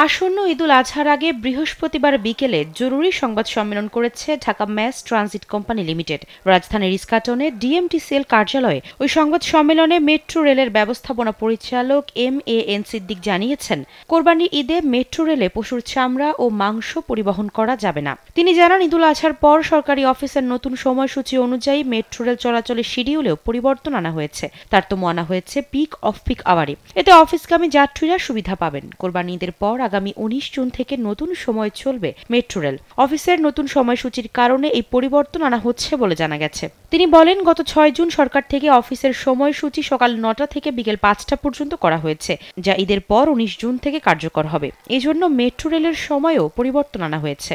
আসন্ন ঈদুল আজহার আগে বৃহস্পতিবার বিকেলে জরুরি সংবাদ সম্মেলন করেছে Dhaka mass transit company limited. রাজধানীর ইস্কাটনে ডিএমটিসিএল কার্যালয়ে ওই সংবাদ সম্মেলনে মেট্রো রেলের ব্যবস্থাপনা পরিচালক MAN সিদ্দিক জানিয়েছেন, কোরবানির ঈদে মেট্রো রেলে পশুর চামড়া ও মাংস পরিবহন করা যাবে না। তিনি জানান, ঈদুল আজহার পর সরকারি অফিসের নতুন সময়সূচি অনুযায়ী মেট্রো রেল চলাচলের শিডিউলেও পরিবর্তন আনা হয়েছে। তারতম্য আনা হয়েছে পিক অফ পিক আওয়ারে। এতে অফিসগামী যাত্রীরা সুবিধা পাবেন। কোরবানি ঈদের পর আগামী 19 জুন থেকে নতুন সময় চলবে মেট্রো রেল। অফিসের নতুন সময়সূচির কারণে এই পরিবর্তন আনা হচ্ছে বলে জানা গেছে। তিনি বলেন, গত 6 জুন সরকার থেকে অফিসের সময়সূচি সকাল 9টা থেকে বিকেল 5টা পর্যন্ত করা হয়েছে, যা ঈদের পর 19 জুন থেকে কার্যকর হবে। এজন্য মেট্রো রেলের সময়ও পরিবর্তন আনা হয়েছে।